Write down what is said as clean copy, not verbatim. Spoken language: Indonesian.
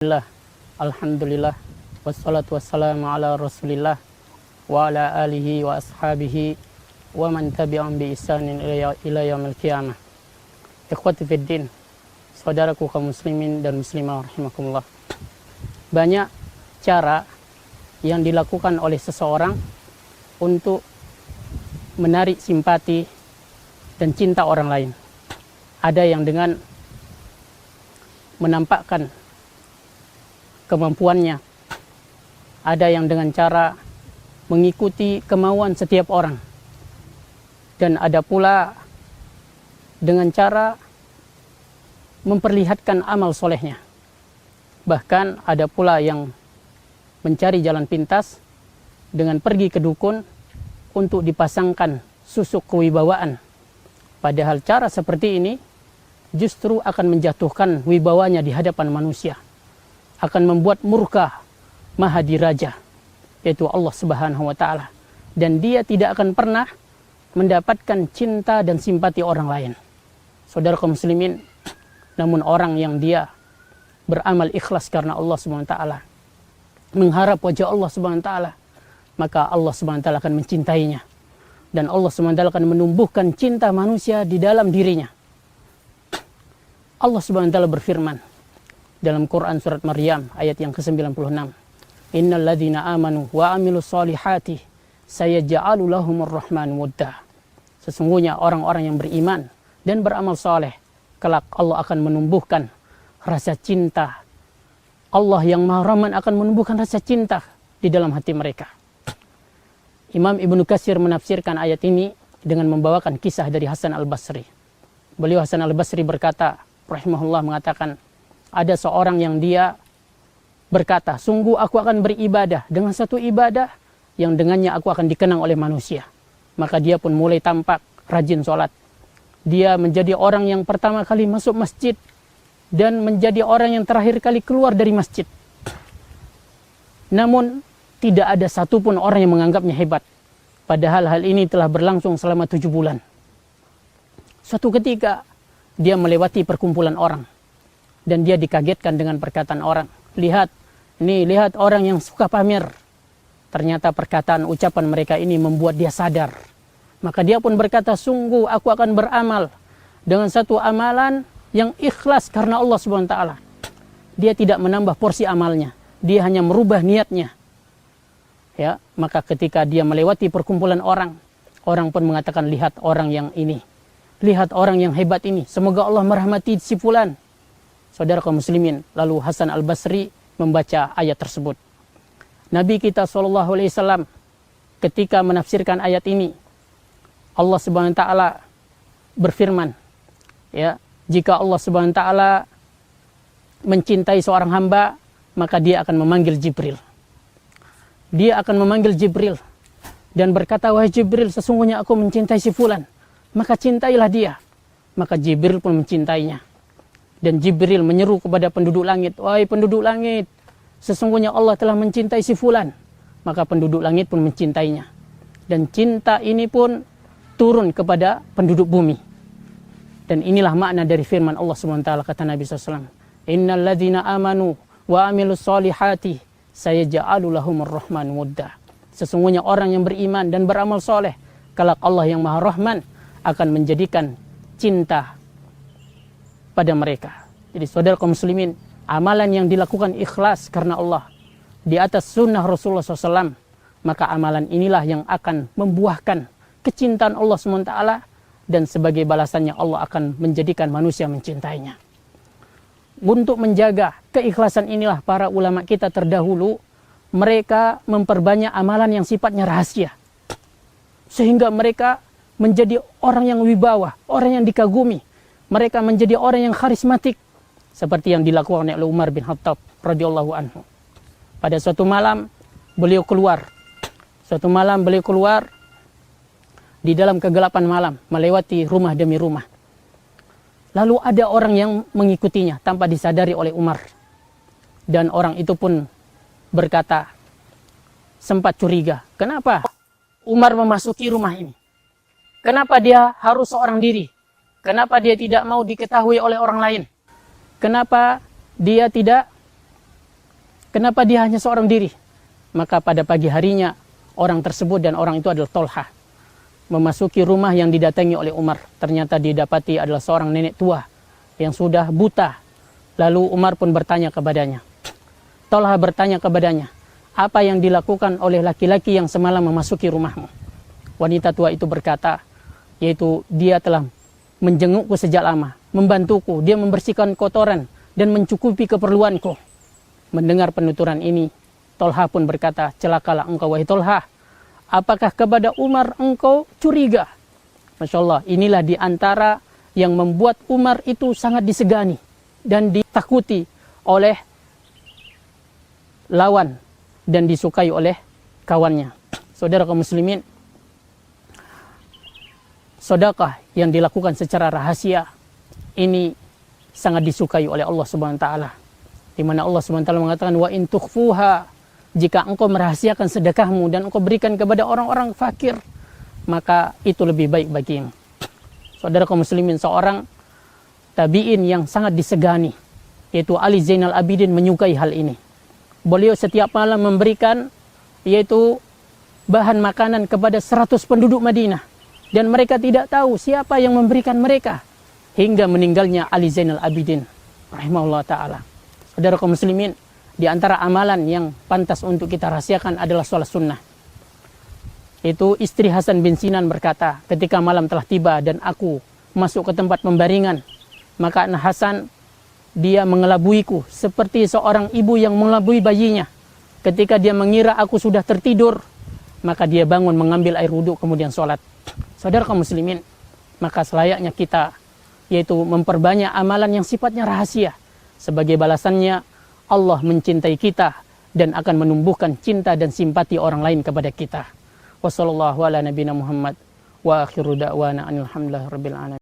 Bismillah, alhamdulillah, wassalatu wassalamu ala rasulillah wa ala alihi wa ashabihi wa man tabi'am bi ihsanin ila yaumil qiyamah. Ikhwati fiddin, saudaraku kaum muslimin dan muslimah rahimakumullah. Banyak cara yang dilakukan oleh seseorang untuk menarik simpati dan cinta orang lain. Ada yang dengan menampakkan kemampuannya, ada yang dengan cara mengikuti kemauan setiap orang, dan ada pula dengan cara memperlihatkan amal solehnya. Bahkan ada pula yang mencari jalan pintas dengan pergi ke dukun untuk dipasangkan susuk kewibawaan. Padahal cara seperti ini justru akan menjatuhkan wibawanya di hadapan manusia, akan membuat murka Maha Diraja, yaitu Allah Subhanahu wa Ta'ala, dan dia tidak akan pernah mendapatkan cinta dan simpati orang lain. Saudara kaum muslimin, namun orang yang dia beramal ikhlas karena Allah Subhanahu wa Ta'ala, mengharap wajah Allah Subhanahu wa Ta'ala, maka Allah Subhanahu wa Ta'ala akan mencintainya, dan Allah Subhanahu wa Ta'ala akan menumbuhkan cinta manusia di dalam dirinya. Allah Subhanahu wa Ta'ala berfirman dalam Quran surat Maryam ayat yang ke-96. Innal ladzina amanu wa amilus solihati sayaj'alu lahumur rahman wudda. Sesungguhnya orang-orang yang beriman dan beramal soleh, kelak Allah akan menumbuhkan rasa cinta. Allah yang Maha Rahman akan menumbuhkan rasa cinta di dalam hati mereka. Imam Ibnu Katsir menafsirkan ayat ini dengan membawakan kisah dari Hasan al-Basri. Beliau Hasan al-Basri berkata, rahimahullah, mengatakan, ada seorang yang dia berkata, sungguh aku akan beribadah dengan satu ibadah yang dengannya aku akan dikenang oleh manusia. Maka dia pun mulai tampak rajin sholat. Dia menjadi orang yang pertama kali masuk masjid dan menjadi orang yang terakhir kali keluar dari masjid. Namun tidak ada satupun orang yang menganggapnya hebat. Padahal hal ini telah berlangsung selama 7 bulan. Suatu ketika dia melewati perkumpulan orang, dan dia dikagetkan dengan perkataan orang. Lihat orang yang suka pamer. Ternyata perkataan ucapan mereka ini membuat dia sadar. Maka dia pun berkata, sungguh aku akan beramal dengan satu amalan yang ikhlas karena Allah Subhanahu wa Ta'ala. Dia tidak menambah porsi amalnya, dia hanya merubah niatnya. Ya, maka ketika dia melewati perkumpulan orang, orang pun mengatakan, lihat orang yang ini, lihat orang yang hebat ini, semoga Allah merahmati si fulan. Saudara kaum muslimin, lalu Hasan al-Basri membaca ayat tersebut. Nabi kita SAW ketika menafsirkan ayat ini, Allah Subhanahu wa Ta'ala berfirman, ya, jika Allah Subhanahu wa Ta'ala mencintai seorang hamba, maka dia akan memanggil Jibril. Dia akan memanggil Jibril dan berkata, wahai Jibril, sesungguhnya aku mencintai si fulan, maka cintailah dia. Maka Jibril pun mencintainya. Dan Jibril menyeru kepada penduduk langit, wahai penduduk langit, sesungguhnya Allah telah mencintai si fulan. Maka penduduk langit pun mencintainya. Dan cinta ini pun turun kepada penduduk bumi. Dan inilah makna dari firman Allah SWT, kata Nabi SAW. Innal ladzina amanu wa amilus solihati sayaj'alu lahumur rahman wudda. Sesungguhnya orang yang beriman dan beramal soleh, kelak Allah yang Maha Rahman akan menjadikan cinta pada mereka. Jadi saudara kaum muslimin, amalan yang dilakukan ikhlas karena Allah di atas sunnah Rasulullah SAW, maka amalan inilah yang akan membuahkan kecintaan Allah SWT, dan sebagai balasannya Allah akan menjadikan manusia mencintainya. Untuk menjaga keikhlasan inilah para ulama kita terdahulu, mereka memperbanyak amalan yang sifatnya rahasia, sehingga mereka menjadi orang yang wibawa, orang yang dikagumi. Mereka menjadi orang yang karismatik, seperti yang dilakukan oleh Umar bin Khattab radhiyallahu anhu. Pada suatu malam beliau keluar. Di dalam kegelapan malam, melewati rumah demi rumah. Lalu ada orang yang mengikutinya tanpa disadari oleh Umar. Dan orang itu pun berkata, sempat curiga, kenapa Umar memasuki rumah ini? Kenapa dia harus seorang diri? Kenapa dia tidak mau diketahui oleh orang lain? Kenapa dia tidak Kenapa dia hanya seorang diri? Maka pada pagi harinya orang tersebut, dan orang itu adalah Tolha, memasuki rumah yang didatangi oleh Umar. Ternyata didapati adalah seorang nenek tua yang sudah buta. Lalu Umar pun bertanya kepadanya. Tolha bertanya kepadanya, apa yang dilakukan oleh laki-laki yang semalam memasuki rumahmu? Wanita tua itu berkata, yaitu dia telah menjengukku sejak lama, membantuku, dia membersihkan kotoran dan mencukupi keperluanku. Mendengar penuturan ini, Tolha pun berkata, celakalah engkau wahai Tolha, apakah kepada Umar engkau curiga? Masya Allah, inilah di antara yang membuat Umar itu sangat disegani dan ditakuti oleh lawan dan disukai oleh kawannya. Saudara kaum muslimin, sedekah yang dilakukan secara rahasia ini sangat disukai oleh Allah Subhanahu wa taala. Di mana Allah Subhanahu wa taala mengatakan, wa in tukhfuha, jika engkau merahasiakan sedekahmu dan engkau berikan kepada orang-orang fakir, maka itu lebih baik bagimu. Saudara kaum muslimin, seorang tabi'in yang sangat disegani, yaitu Ali Zainal Abidin, menyukai hal ini. Beliau setiap malam memberikan yaitu bahan makanan kepada 100 penduduk Madinah, dan mereka tidak tahu siapa yang memberikan mereka hingga meninggalnya Ali Zainal Abidin rahimahullah taala. Saudara kaum muslimin, di antara amalan yang pantas untuk kita rahasiakan adalah sholat sunnah. Itu istri Hasan bin Sinan berkata, ketika malam telah tiba dan aku masuk ke tempat pembaringan, maka anak Hasan dia mengelabuiku seperti seorang ibu yang mengelabui bayinya. Ketika dia mengira aku sudah tertidur, maka dia bangun mengambil air wudhu kemudian sholat. Saudara kaum muslimin, maka selayaknya kita yaitu memperbanyak amalan yang sifatnya rahasia. Sebagai balasannya, Allah mencintai kita dan akan menumbuhkan cinta dan simpati orang lain kepada kita. Wassallallahu ala nabiyina Muhammad wa akhiru da'wana alhamdulillahi rabbil alamin.